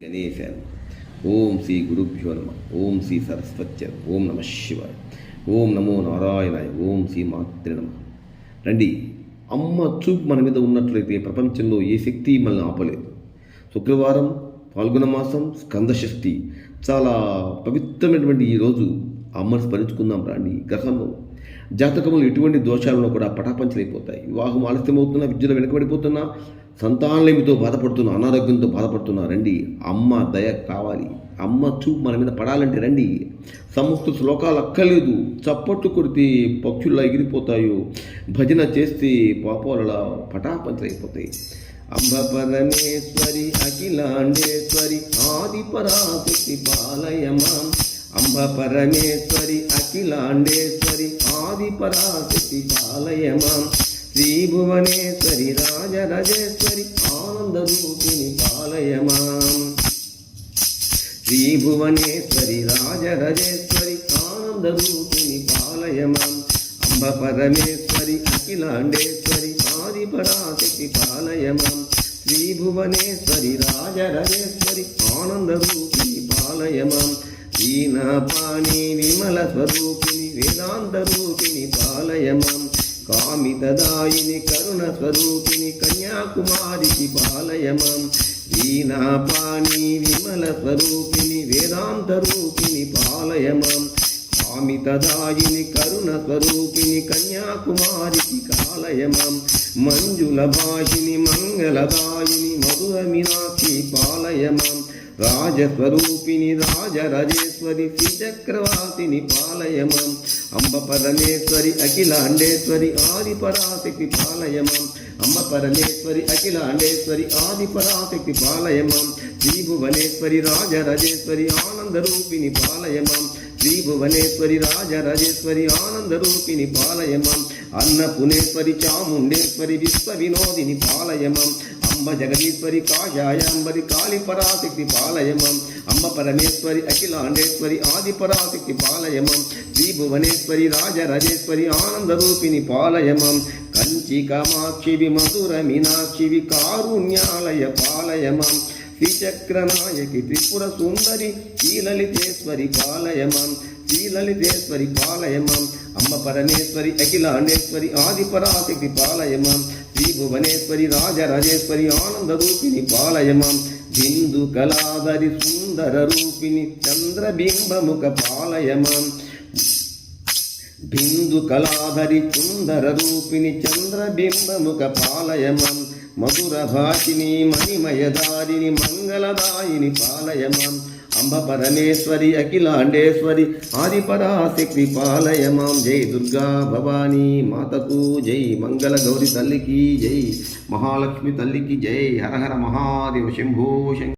గణేశాయ. ఓం శ్రీ గురుభ్యో నమ. ఓం శ్రీ సరస్వత్య. ఓం నమ శివాయ. ఓం నమో నారాయణాయ. ఓం శ్రీ మాత్రే నమ. రండి, అమ్మ చూపు మన మీద ఉన్నట్లయితే ప్రపంచంలో ఏ శక్తి మనల్ని ఆపలేదు. శుక్రవారం, పాల్గొన మాసం, స్కందషష్ఠి, చాలా పవిత్రమైనటువంటి ఈరోజు అమ్మను స్మరించుకుందాం రండి. గ్రహంలో జాతకంలో ఎటువంటి దోషాలను కూడా పటాపంచలైపోతాయి. వివాహం ఆలస్యమవుతున్నా, విద్యలో వెనుకబడిపోతున్నా, సంతానలేమితో బాధపడుతున్నా, అనారోగ్యంతో బాధపడుతున్నా, రండి అమ్మ దయ కావాలి. అమ్మ చూపు మన మీద పడాలంటే రండి. సమస్త శ్లోకాలు అక్కర్లేదు. చప్పట్లు కొడితే పక్షుల్లా ఎగిరిపోతాయో, భజన చేస్తే పాపాలలా పటాపంచలైపోతాయి. అంబ పరమేశ్వరి అఖిలాండేశ్వరి ఆది పరాశక్తి పాలయమాం. అంబ పరమేశ్వరి అఖిలాండేశ్వరి ఆది పరాశక్తి పాలయమాం. శ్రీభువనేశ్వరి రాజరాజేశ్వరి ఆనందరూపిణి పాలయమాం. శ్రీభువనేశ్వరి రాజరాజేశ్వరి ఆనందరూపిణి పాలయమాం. అంబ పరమేశ్వరి అఖిలాండేశ్వరి ఆది పరాశక్తి పాలయమాం. శ్రీభువనేశ్వరి రాజరాజేశ్వరి ఆనందరూపిణి పాలయమాం. వీణాపాణి విమల స్వరూపిణి వేదాంత రూపిణి పాలయమాం. కామితదాయిని కరుణ స్వరూపిణి కన్యాకుమారికి పాలయమాం. వీణాపాణి విమల స్వరూపిణి వేదాంత రూపిణి పాలయమాం. కామితదాయిని కరుణ స్వరూపిణి కన్యాకుమారికి కాలయమాం. మంజుల భాషిని మంగళదాయిని మధుర మీనాక్షి పాలయమాం. రాజస్వరూపిణి రాజరాజేశ్వరి శ్రీచక్రవాసిని పాలయమాం. అంబ పరమేశ్వరి అఖిలాండేశ్వరి ఆది పరాశక్తి పాలయమాం. అంబ పరమేశ్వరి అఖిలాండేశ్వరి ఆది పరాశక్తి పాలయమాం. శ్రీభువనేశ్వరి రాజరాజేశ్వరి ఆనందరూపిణి పాలయమాం. శ్రీభువనేశ్వరి రాజరాజేశ్వరి ఆనందరూపిణి పాలయమాం. అన్నపునేశ్వరి చాముండేశ్వరి విశ్వ వినోదిని పాలయమాం. అంబ జగదీశ్వరి కాజాయాంబరి కాళి పరాశక్తి పాలయమాం. అంబ పరమేశ్వరి అఖిలాండేశ్వరి ఆది పరాశక్తి పాలయమాం. శ్రీభువనేశ్వరి రాజరాజేశ్వరి ఆనందరూపిణి పాలయమాం. కంచి కామాక్షివి మధుర మీనాక్షివి కారుణ్యాలయ పాలయమాం. శ్రీచక్రనాయకి త్రిపుర సుందరి శ్రీలలితేశ్వరి పాలయమాం. శ్రీలలితేశ్వరి పాలయమాం. అంబ పరమేశ్వరి అఖిలాండేశ్వరి ఆది పరాశక్తి పాలయమాం. శ్రీభువనేశ్వరి రాజరాజేశ్వరి ఆనందరూపిణి పాలయమాం. బిందు కళాధరి సుందర రూపిణి చంద్రబింబముఖ పాలయమాం. బిందు కళాధరి సుందర రూపిణి చంద్రబింబముఖ పాలయమాం. మధుర భాషిని మణిమయదారిని మంగళదాయిని పాలయమాం. అంబ పరమేశ్వరి అఖిలాండేశ్వరి ఆది పరాశక్తి పాలయమాం. జై దుర్గా భవానీ మాతకు జై. మంగళ గౌరి తల్లికి జై. మహాలక్ష్మి తల్లికి జై. హర హర మహాదేవ శంభో శంకర.